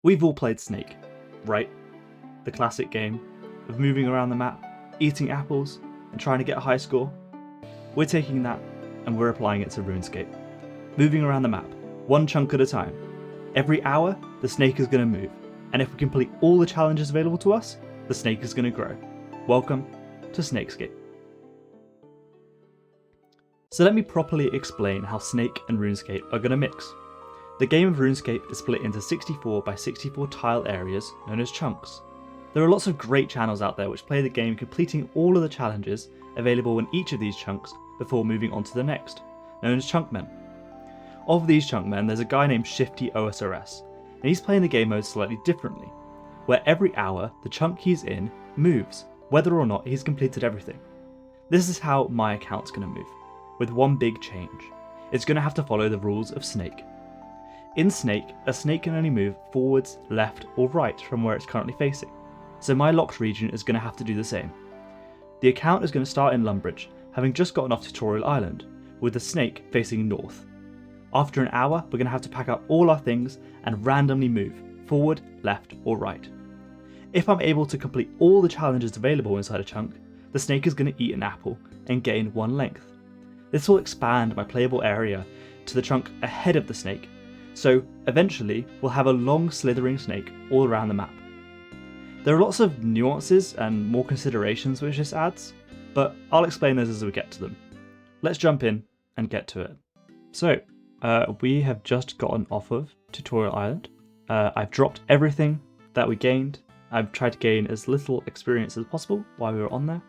We've all played Snake, right? The classic game of moving around the map, eating apples, and trying to get a high score. We're taking that and we're applying it to Runescape. Moving around the map, one chunk at a time. Every hour, the snake is going to move, and if we complete all the challenges available to us, the snake is going to grow. Welcome to SnakeScape. So let me properly explain how Snake and Runescape are going to mix. The game of RuneScape is split into 64 by 64 tile areas known as chunks. There are lots of great channels out there which play the game completing all of the challenges available in each of these chunks before moving on to the next, known as chunkmen. Of these chunkmen, there's a guy named Shifty OSRS, and he's playing the game mode slightly differently, where every hour the chunk he's in moves, whether or not he's completed everything. This is how my account's going to move, with one big change. It's going to have to follow the rules of Snake. In Snake, a snake can only move forwards, left, or right from where it's currently facing, so my locked region is going to have to do the same. The account is going to start in Lumbridge, having just gotten off Tutorial Island, with the snake facing north. After an hour, we're going to have to pack up all our things and randomly move forward, left, or right. If I'm able to complete all the challenges available inside a chunk, the snake is going to eat an apple and gain 1 length. This will expand my playable area to the chunk ahead of the snake, so eventually we'll have a long slithering snake all around the map. There are lots of nuances and more considerations which this adds, but I'll explain those as we get to them. Let's jump in and get to it. So, we have just gotten off of Tutorial Island. I've dropped everything that we gained. I've tried to gain as little experience as possible while we were on there,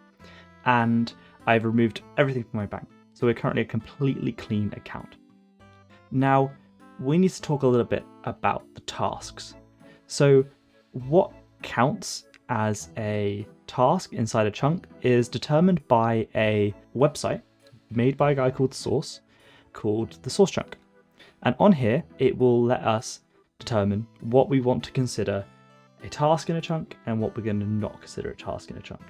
and I've removed everything from my bank. So we're currently a completely clean account. Now, we need to talk a little bit about the tasks. So what counts as a task inside a chunk is determined by a website made by a guy called Source, called the Source Chunk. And on here, it will let us determine what we want to consider a task in a chunk and what we're going to not consider a task in a chunk.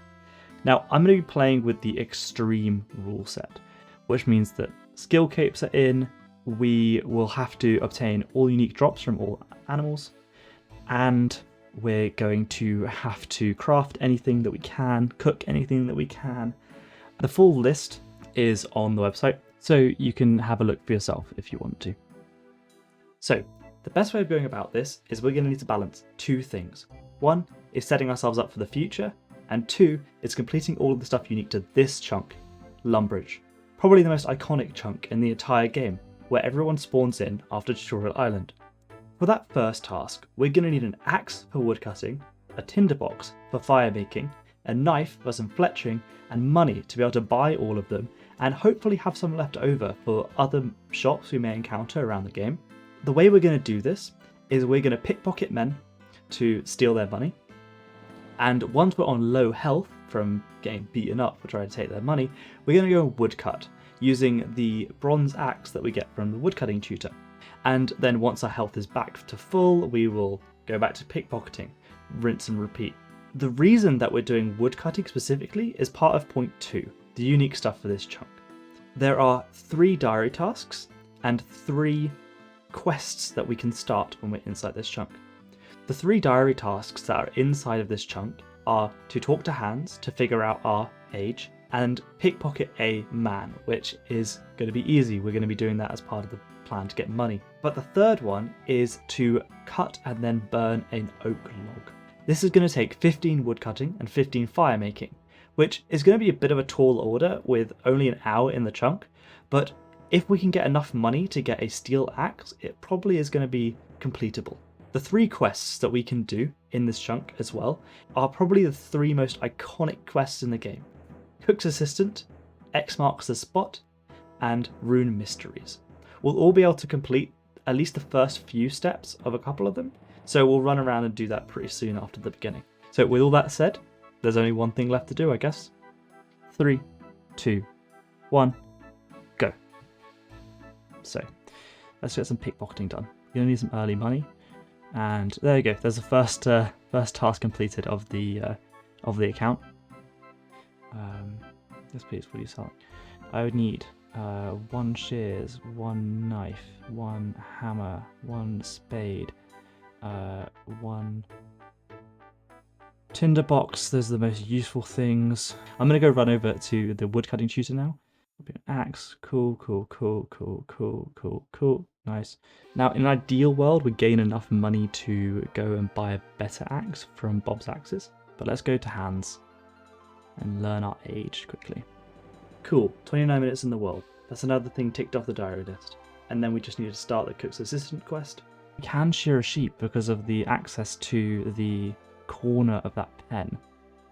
Now, I'm going to be playing with the Xtreme rule set, which means that skill capes are in, we will have to obtain all unique drops from all animals, and we're going to have to craft anything that we can, cook anything that we can. The full list is on the website, so you can have a look for yourself if you want to. So, the best way of going about this is we're going to need to balance 2 things. 1 is setting ourselves up for the future, and 2 is completing all of the stuff unique to this chunk, Lumbridge. Probably the most iconic chunk in the entire game, where everyone spawns in after Tutorial Island. For that first task, we're going to need an axe for woodcutting, a tinderbox for fire making, a knife for some fletching, and money to be able to buy all of them, and hopefully have some left over for other shops we may encounter around the game. The way we're going to do this is we're going to pickpocket men to steal their money, and once we're on low health from getting beaten up for trying to take their money, we're going to go woodcut, using the bronze axe that we get from the woodcutting tutor. And then once our health is back to full, we will go back to pickpocketing, rinse and repeat. The reason that we're doing woodcutting specifically is part of point 2, the unique stuff for this chunk. There are 3 diary tasks and 3 quests that we can start when we're inside this chunk. The 3 diary tasks that are inside of this chunk are to talk to hands to figure out our age, and pickpocket a man, which is going to be easy. We're going to be doing that as part of the plan to get money. But the third one is to cut and then burn an oak log. This is going to take 15 woodcutting and 15 fire making, which is going to be a bit of a tall order with only an hour in the chunk, but if we can get enough money to get a steel axe, it probably is going to be completable. The 3 quests that we can do in this chunk as well are probably the 3 most iconic quests in the game. Cook's Assistant, X Marks the Spot, and Rune Mysteries. We'll all be able to complete at least the first few steps of a couple of them, so we'll run around and do that pretty soon after the beginning. So with all that said, there's only one thing left to do, I guess. 3, 2, 1, go. So, let's get some pickpocketing done. You're gonna need some early money, and there you go. There's the first task completed of the account. Yes, please. What do you sell? I would need 1 shears, 1 knife, 1 hammer, 1 spade, One tinderbox. Those are the most useful things. I'm gonna go run over to the woodcutting tutor now. An axe. Cool, cool, cool, cool, cool, cool, cool. Nice. Now, in an ideal world, we gain enough money to go and buy a better axe from Bob's Axes. But let's go to hands and learn our age quickly. Cool. 29 minutes in the world. That's another thing ticked off the diary list. And then we just need to start the cook's assistant quest. We can shear a sheep because of the access to the corner of that pen.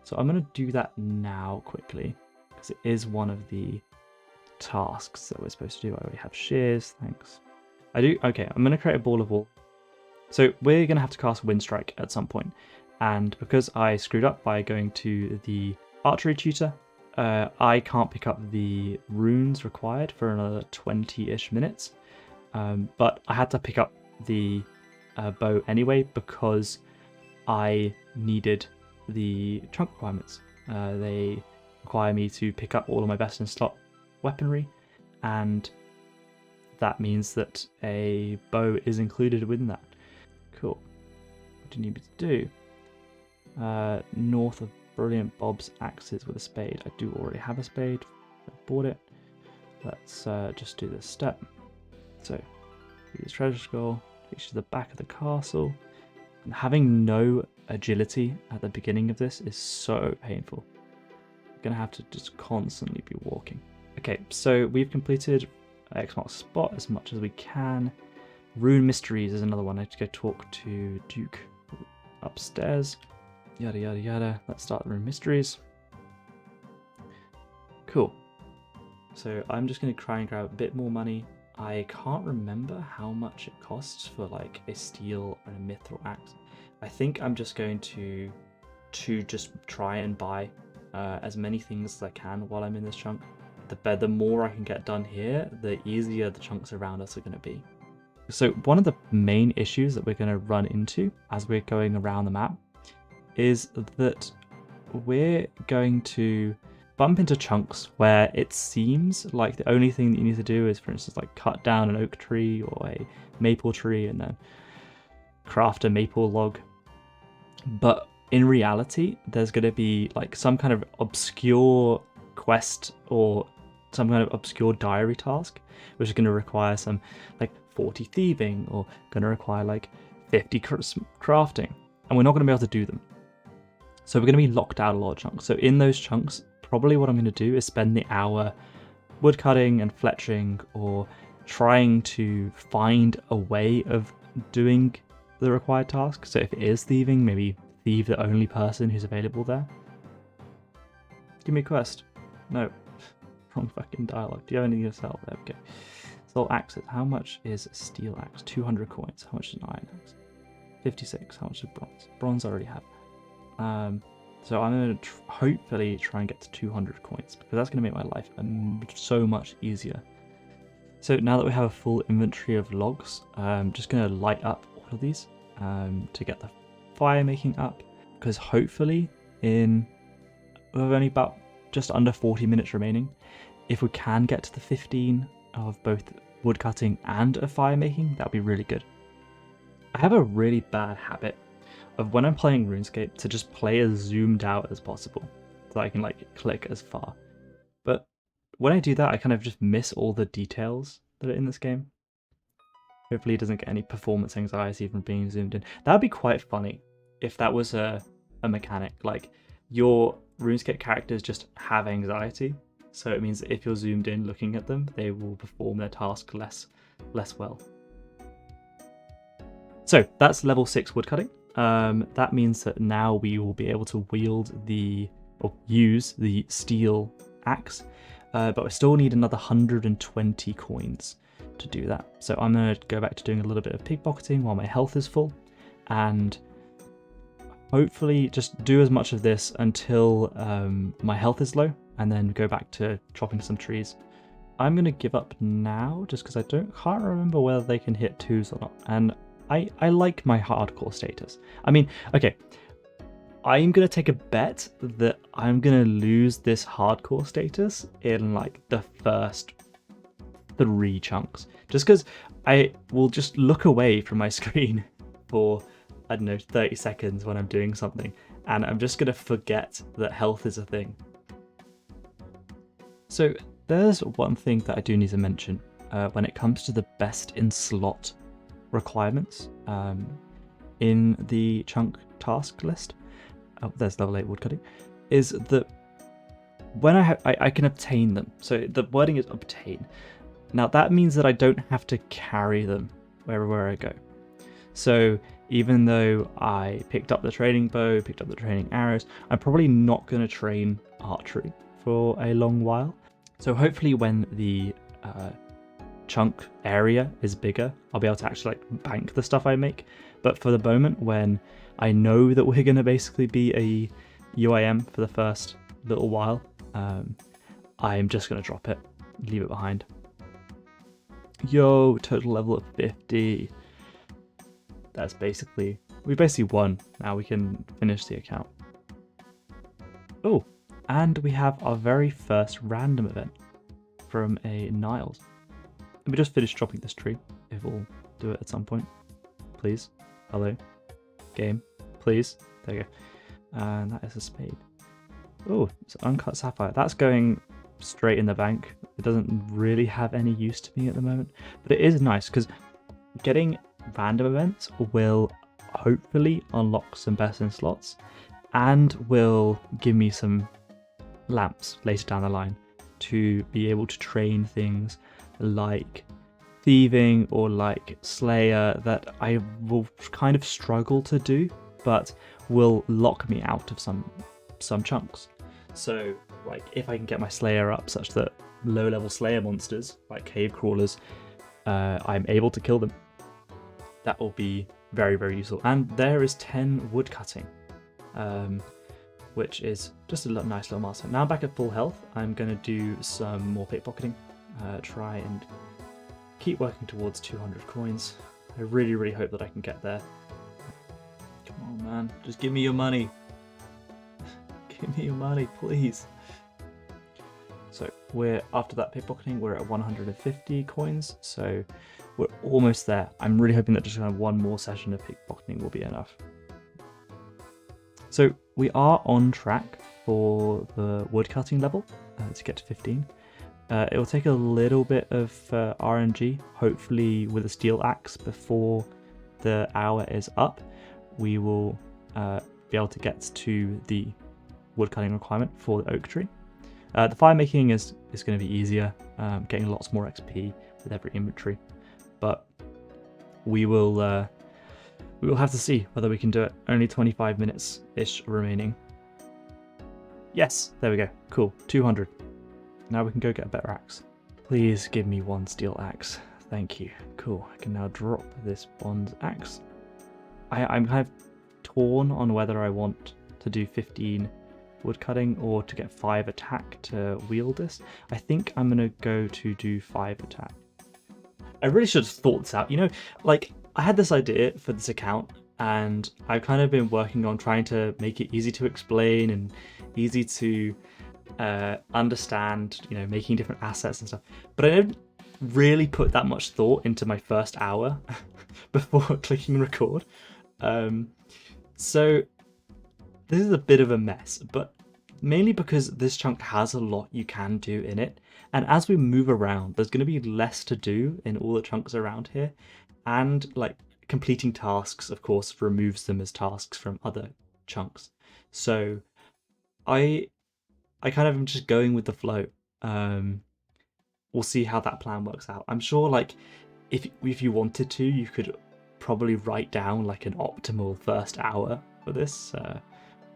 So I'm going to do that now quickly because it is one of the tasks that we're supposed to do. I already have shears, thanks. Okay, I'm going to create a ball of wool. So we're going to have to cast Windstrike at some point. And because I screwed up by going to the archery tutor, I can't pick up the runes required for another 20-ish minutes. But I had to pick up the bow anyway because I needed the chunk requirements. They require me to pick up all of my best in slot weaponry, and that means that a bow is included within that. Cool. What do you need me to do? North of Brilliant Bob's Axes with a spade. I do already have a spade. I bought it. Let's just do this step. So, use treasure scroll, takes you to the back of the castle. And having no agility at the beginning of this is so painful. You're going to have to just constantly be walking. Okay, so we've completed X marks spot as much as we can. Rune Mysteries is another one. I have to go talk to Duke upstairs. Yada yada yada. Let's start the Rune Mysteries. Cool. So I'm just going to try and grab a bit more money. I can't remember how much it costs for like a steel and a mithril axe. I think I'm just going to just try and buy as many things as I can while I'm in this chunk. The more I can get done here, the easier the chunks around us are going to be. So one of the main issues that we're going to run into as we're going around the map is that we're going to bump into chunks where it seems like the only thing that you need to do is, for instance, like cut down an oak tree or a maple tree and then craft a maple log. But in reality, there's going to be like some kind of obscure quest or some kind of obscure diary task, which is going to require some like 40 thieving or going to require like 50 crafting, and we're not going to be able to do them. So we're going to be locked out a lot of chunks. So in those chunks, probably what I'm going to do is spend the hour woodcutting and fletching or trying to find a way of doing the required task. So if it is thieving, maybe thieve the only person who's available there. Give me a quest. No. Wrong fucking dialogue. Do you have anything to sell? There we go. Sell axes. How much is a steel axe? 200 coins. How much is an iron axe? 56. How much is bronze? Bronze I already have. So I'm going to hopefully try and get to 200 coins because that's going to make my life so much easier. So now that we have a full inventory of logs, I'm just going to light up all of these to get the fire making up, because hopefully we've only about just under 40 minutes remaining. If we can get to the 15 of both woodcutting and of fire making, that would be really good. I have a really bad habit of when I'm playing RuneScape to just play as zoomed out as possible so I can like click as far. But when I do that, I kind of just miss all the details that are in this game. Hopefully it doesn't get any performance anxiety from being zoomed in. That would be quite funny if that was a mechanic. Like your RuneScape characters just have anxiety. So it means that if you're zoomed in looking at them, they will perform their task less well. So that's level 6 woodcutting. That means that now we will be able to use the steel axe, but we still need another 120 coins to do that. So I'm going to go back to doing a little bit of pickpocketing while my health is full, and hopefully just do as much of this until my health is low, and then go back to chopping some trees. I'm going to give up now just because I can't remember whether they can hit 2s or not, and I like my hardcore status. I mean, okay, I'm going to take a bet that I'm going to lose this hardcore status in like the first 3 chunks. Just because I will just look away from my screen for I don't know, 30 seconds when I'm doing something, and I'm just going to forget that health is a thing. So there's one thing that I do need to mention when it comes to the best in slot requirements in the chunk task list. Oh, there's level 8 woodcutting. Is that when I can obtain them. So the wording is obtain. Now that means that I don't have to carry them wherever I go. So even though I picked up the training bow, picked up the training arrows, I'm probably not going to train archery for a long while. So hopefully when the chunk area is bigger, I'll be able to actually like bank the stuff I make. But for the moment, when I know that we're going to basically be a UIM for the first little while, I'm just going to drop it, leave it behind. Yo, total level of 50. That's basically, we basically won. Now we can finish the account. Oh, and we have our very first random event from a Niles. Let me just finish chopping this tree, if we'll do it at some point. Please. Hello. Game. Please. There you go. And that is a spade. Oh, it's uncut sapphire. That's going straight in the bank. It doesn't really have any use to me at the moment. But it is nice, because getting random events will hopefully unlock some best in slots and will give me some lamps later down the line to be able to train things like thieving or like slayer that I will kind of struggle to do, but will lock me out of some chunks. So like if I can get my slayer up such that low level slayer monsters like cave crawlers, I'm able to kill them, that will be very, very useful. And there is 10 wood cutting, which is just a nice little milestone. Now I'm back at full health. I'm going to do some more pickpocketing, try and keep working towards 200 coins. I really, really hope that I can get there. Come on, man. Just give me your money. Give me your money, please. So we're, after that pickpocketing, we're at 150 coins. So we're almost there. I'm really hoping that just kind of one more session of pickpocketing will be enough. So we are on track for the woodcutting level to get to 15. It will take a little bit of RNG, hopefully with a steel axe before the hour is up. We will be able to get to the woodcutting requirement for the oak tree. The fire making is going to be easier, getting lots more XP with every inventory, but we will have to see whether we can do it. Only 25 minutes ish remaining. Yes, there we go. Cool, 200. Now we can go get a better axe. Please give me one steel axe. Thank you. Cool. I can now drop this bronze axe. I'm kind of torn on whether I want to do 15 woodcutting or to get 5 attack to wield this. I think I'm going to go to do 5 attack. I really should have thought this out. You know, like, I had this idea for this account, and I've kind of been working on trying to make it easy to explain and easy to understand, you know, making different assets and stuff. But I didn't really put that much thought into my first hour before clicking record. So this is a bit of a mess, but mainly because this chunk has a lot you can do in it. And as we move around, there's going to be less to do in all the chunks around here. And like completing tasks, of course, removes them as tasks from other chunks. So I kind of am just going with the flow. We'll see how that plan works out. I'm sure, like, if you wanted to, you could probably write down like an optimal first hour for this.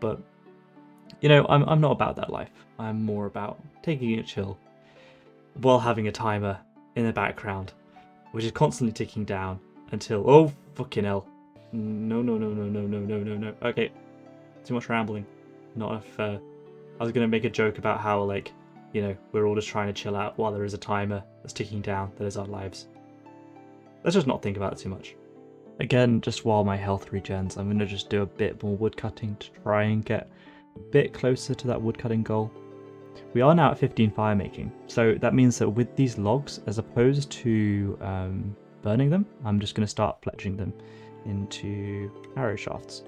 But you know, I'm not about that life. I'm more about taking it chill while having a timer in the background, which is constantly ticking down until, oh fucking hell, no. Okay, too much rambling. Not enough. I was gonna make a joke about how, like, you know, we're all just trying to chill out while there is a timer that's ticking down that is our lives. Let's just not think about it too much. Again, just while my health regens, I'm gonna just do a bit more woodcutting to try and get a bit closer to that woodcutting goal. We are now at 15 fire making, so that means that with these logs, as opposed to burning them, I'm just going to start pledging them into arrow shafts.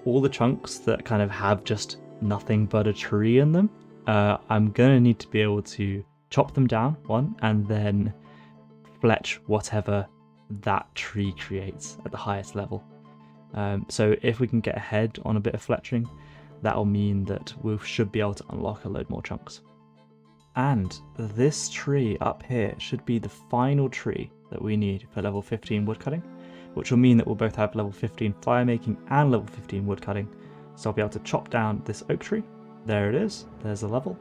All the chunks that kind of have just nothing but a tree in them, I'm going to need to be able to chop them down, one, and then fletch whatever that tree creates at the highest level. So if we can get ahead on a bit of fletching, that'll mean that we should be able to unlock a load more chunks. And this tree up here should be the final tree that we need for level 15 woodcutting, which will mean that we'll both have level 15 fire making and level 15 woodcutting. So I'll be able to chop down this oak tree. There it is, there's a level.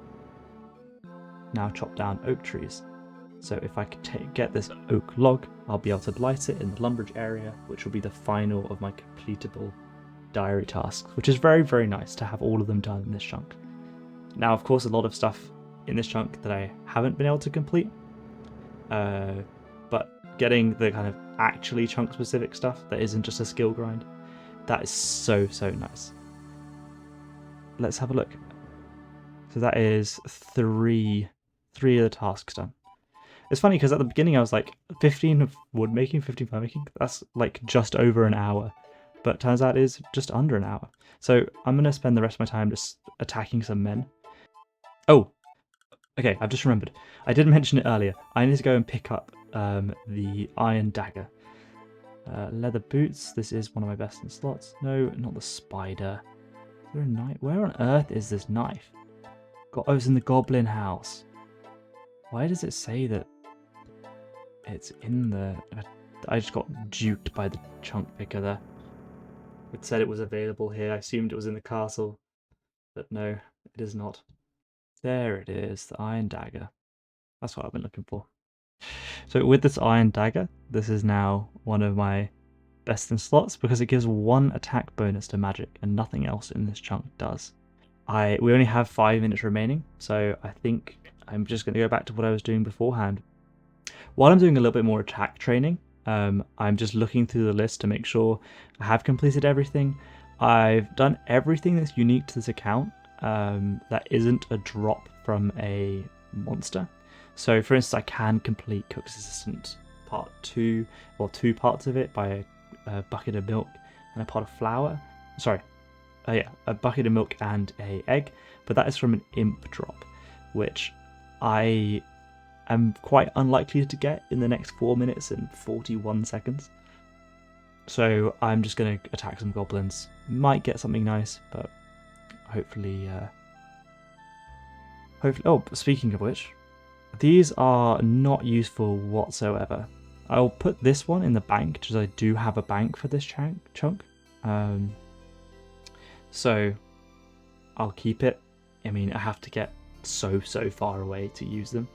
Now chop down oak trees. So if I could get this oak log, I'll be able to light it in the Lumbridge area, which will be the final of my completable diary tasks, which is very, very nice to have all of them done in this chunk. Now, of course, a lot of stuff in this chunk that I haven't been able to complete, but getting the kind of actually chunk specific stuff that isn't just a skill grind, that is so, so nice. Let's have a look. So that is three of the tasks done. It's funny because at the beginning I was like 15 of wood making, 15 fire making, that's like just over an hour, but turns out it is just under an hour. So I'm going to spend the rest of my time just attacking some men. Oh, okay, I've just remembered. I did mention it earlier. I need to go and pick up the iron dagger. Leather boots, this is one of my best in slots. No, not the spider. Is there a knife? Where on earth is this knife? Oh, it's in the goblin house. Why does it say that it's in the... I just got duped by the chunk picker there. It said it was available here. I assumed it was in the castle, but no, it is not. There it is, the iron dagger. That's what I've been looking for. So with this iron dagger, this is now one of my best in slots because it gives 1 attack bonus to magic and nothing else in this chunk does. We only have 5 minutes remaining, so I think I'm just going to go back to what I was doing beforehand. While I'm doing a little bit more attack training, I'm just looking through the list to make sure I have completed everything. I've done everything that's unique to this account that isn't a drop from a monster. So for instance, I can complete Cook's Assistant Part 2, or 2 parts of it by a bucket of milk and a pot of flour. Sorry, yeah, a bucket of milk and an egg, but that is from an imp drop, which I am quite unlikely to get in the next 4 minutes and 41 seconds. So I'm just going to attack some goblins. Might get something nice, but hopefully... Oh, speaking of which, these are not useful whatsoever. I'll put this one in the bank, because I do have a bank for this chunk. So I'll keep it. I mean, I have to get so far away to use them.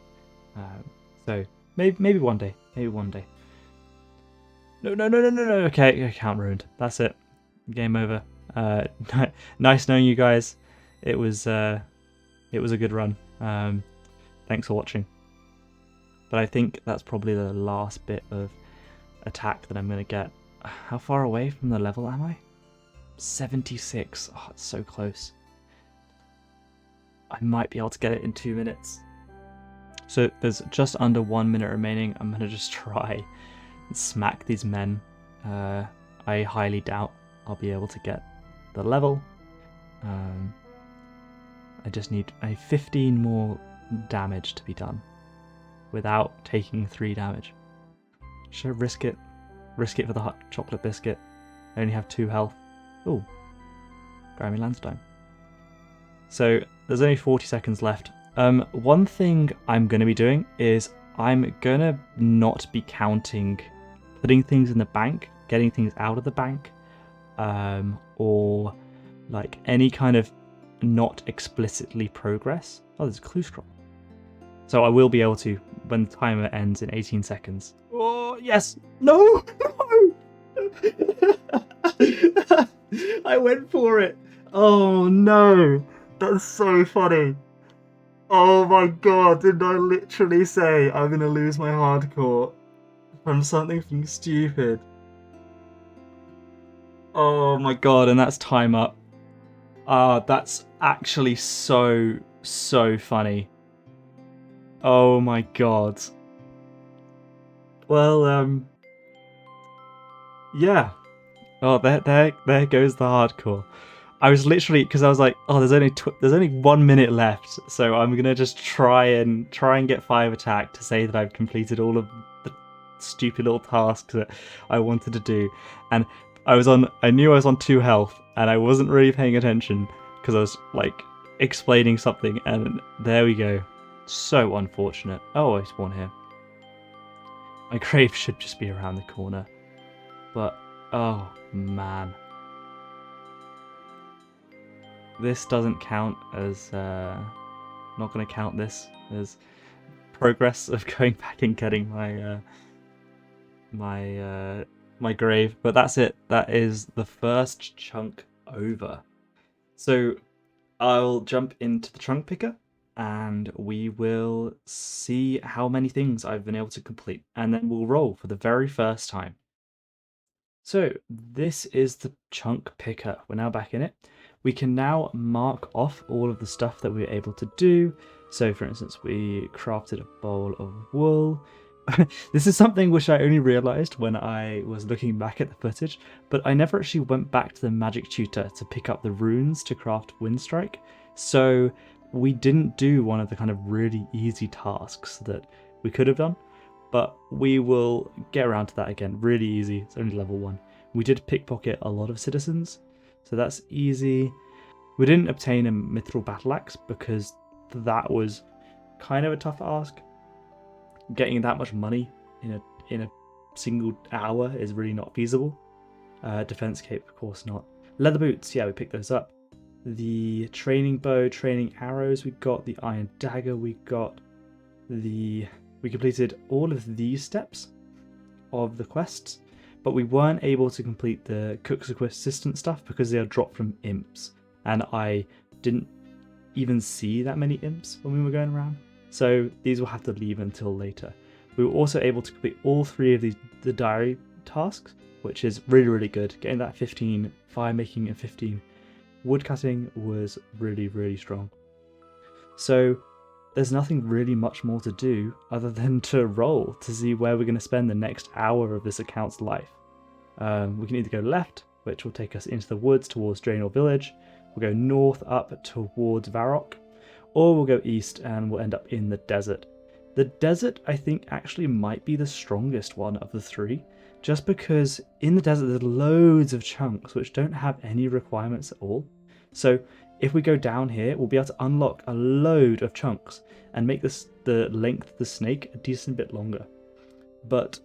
So maybe one day. Maybe one day. No. Okay, account ruined. That's it. Game over. Nice knowing you guys. It was a good run. Thanks for watching. But I think that's probably the last bit of attack that I'm going to get. How far away from the level am I? 76. Oh, it's so close. I might be able to get it in 2 minutes. So there's just under 1 minute remaining. I'm going to just try and smack these men. I highly doubt I'll be able to get the level. I just need 15 more damage to be done without taking 3 damage. Should I risk it? Risk it for the hot chocolate biscuit. I only have 2 health. Ooh, Grimy Landstone. So there's only 40 seconds left. One thing I'm going to be doing is I'm going to not be counting putting things in the bank, getting things out of the bank, or like any kind of not explicitly progress. Oh, there's a clue scroll. So I will be able to, when the timer ends in 18 seconds. Oh, yes! No! I went for it! Oh no! That's so funny. Oh my god, did I literally say I'm gonna lose my hardcore from something stupid? Oh my god, and that's time up. That's actually so funny. Oh my god. Well, yeah. Oh, there goes the hardcore. I was literally, because I was like, oh, there's only 1 minute left, so I'm gonna just try and get 5 attack to say that I've completed all of the stupid little tasks that I wanted to do. And I knew I was on 2 health, and I wasn't really paying attention because I was like explaining something, and there we go. So unfortunate. Oh, I spawned here. My grave should just be around the corner, but oh man. This doesn't count as, not going to count this as progress of going back and getting my, my grave. But that's it. That is the first chunk over. So I'll jump into the chunk picker and we will see how many things I've been able to complete. And then we'll roll for the very first time. So this is the chunk picker. We're now back in it. We can now mark off all of the stuff that we were able to do. So for instance, we crafted a bowl of wool. This is something which I only realized when I was looking back at the footage, but I never actually went back to the magic tutor to pick up the runes to craft Windstrike. So we didn't do one of the kind of really easy tasks that we could have done, but we will get around to that again. Really easy, it's only level 1. We did pickpocket a lot of citizens, so that's easy. We didn't obtain a mithril battle axe because that was kind of a tough ask. Getting that much money in a single hour is really not feasible. Defense cape, of course not. Leather boots, yeah, we picked those up. The training bow, training arrows, we got the iron dagger, we completed all of these steps of the quests, but we weren't able to complete the cook's assistant stuff because they are dropped from imps, and I didn't even see that many imps when we were going around, so these will have to leave until later. We were also able to complete all 3 of the diary tasks, which is really, really good. Getting that 15 fire making and 15 wood cutting was really, really strong. So there's nothing really much more to do other than to roll to see where we're going to spend the next hour of this account's life. We can either go left, which will take us into the woods towards Draenor Village, we'll go north up towards Varrock, or we'll go east and we'll end up in the desert. The desert, I think, actually might be the strongest one of the 3, just because in the desert there's loads of chunks which don't have any requirements at all. So if we go down here, we'll be able to unlock a load of chunks and make the length of the snake a decent bit longer. But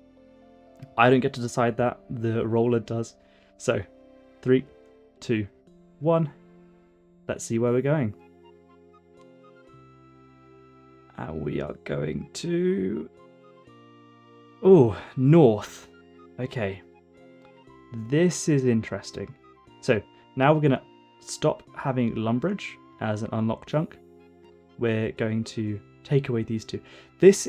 I don't get to decide that, the roller does. So 3, 2, 1, let's see where we're going. And we are going to... oh, north. Okay. This is interesting. So now we're going to stop having Lumbridge as an unlocked chunk. We're going to take away these 2. This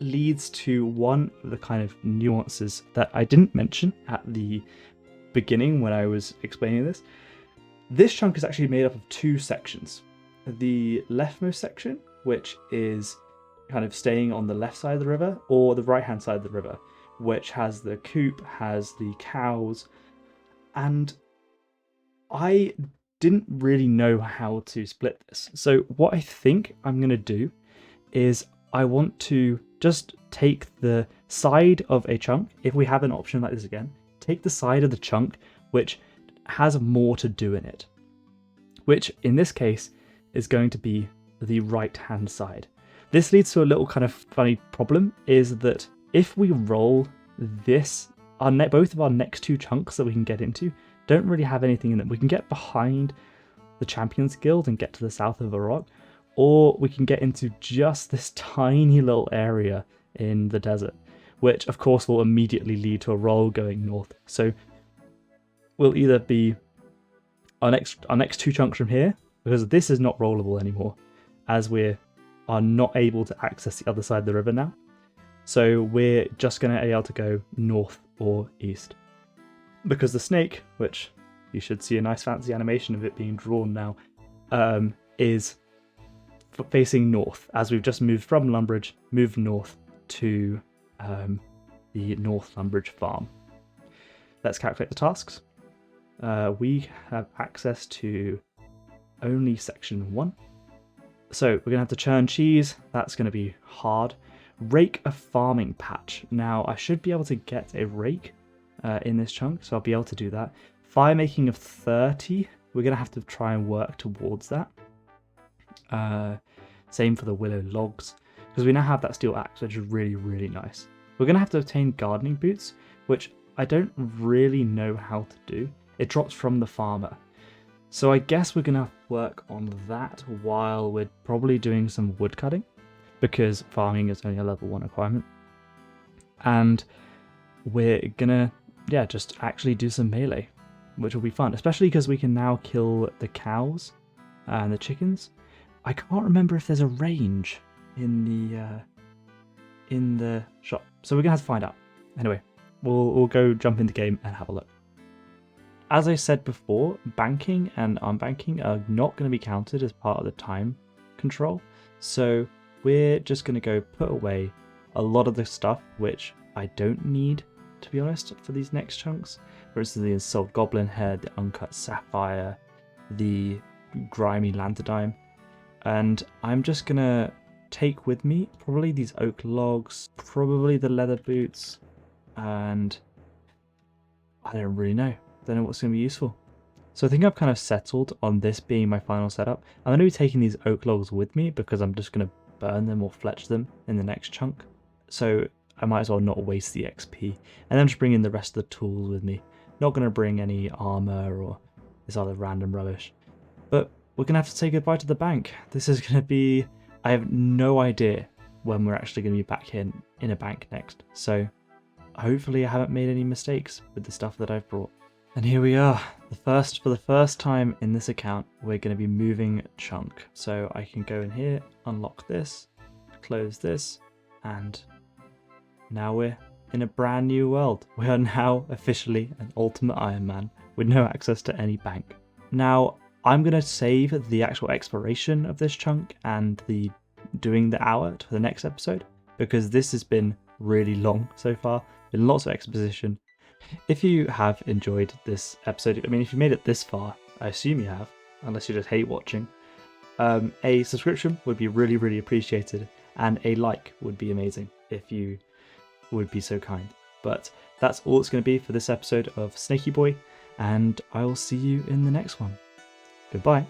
leads to one of the kind of nuances that I didn't mention at the beginning when I was explaining this. This chunk is actually made up of 2 sections. The leftmost section, which is kind of staying on the left side of the river, or the right hand side of the river, which has the coop, has the cows, and I didn't really know how to split this. So what I think I'm going to do is I want to just take the side of a chunk, if we have an option like this again, take the side of the chunk which has more to do in it, which in this case is going to be the right hand side. This leads to a little kind of funny problem, is that if we roll this, both of our next 2 chunks that we can get into don't really have anything in them. We can get behind the Champions Guild and get to the south of a rock, or we can get into just this tiny little area in the desert, which of course will immediately lead to a roll going north. So we'll either be our next 2 chunks from here, because this is not rollable anymore, as we are not able to access the other side of the river now. So we're just going to be able to go north or east. Because the snake, which you should see a nice fancy animation of it being drawn now, is facing north, as we've just moved from Lumbridge, moved north to the North Lumbridge farm. Let's calculate the tasks. we have access to only section 1. So we're going to have to churn cheese. That's going to be hard. Rake a farming patch. Now I should be able to get a rake in this chunk, so I'll be able to do that. Fire making of 30. We're going to have to try and work towards that. Same for the willow logs, because we now have that steel axe, which is really, really nice. We're going to have to obtain gardening boots, which I don't really know how to do. It drops from the farmer. So I guess we're going to work on that while we're probably doing some wood cutting, because farming is only a level 1 requirement. And we're going to, just actually do some melee, which will be fun, especially because we can now kill the cows and the chickens. I can't remember if there's a range in the shop, so we're going to have to find out. Anyway, we'll go jump in the game and have a look. As I said before, banking and unbanking are not going to be counted as part of the time control, so we're just going to go put away a lot of the stuff which I don't need, to be honest, for these next chunks. For instance, the Insult Goblin Head, the Uncut Sapphire, the Grimy Lanterdime, and I'm just going to take with me probably these oak logs, probably the leather boots, and I don't really know. Don't know what's going to be useful. So I think I've kind of settled on this being my final setup. I'm going to be taking these oak logs with me because I'm just going to burn them or fletch them in the next chunk. So I might as well not waste the XP. And then just bring in the rest of the tools with me. Not going to bring any armor or this other random rubbish. But we're going to have to say goodbye to the bank. This is going to be... I have no idea when we're actually going to be back in a bank next. So hopefully I haven't made any mistakes with the stuff that I've brought. And here we are, for the first time in this account, we're going to be moving chunk. So I can go in here, unlock this, close this, and now we're in a brand new world. We are now officially an ultimate Ironman with no access to any bank. Now, I'm going to save the actual exploration of this chunk and the doing the hour to the next episode, because this has been really long so far, been lots of exposition. If you have enjoyed this episode, I mean, if you made it this far, I assume you have, unless you just hate watching, a subscription would be really, really appreciated, and a like would be amazing if you would be so kind. But that's all it's going to be for this episode of SnakeScape, and I will see you in the next one. Goodbye.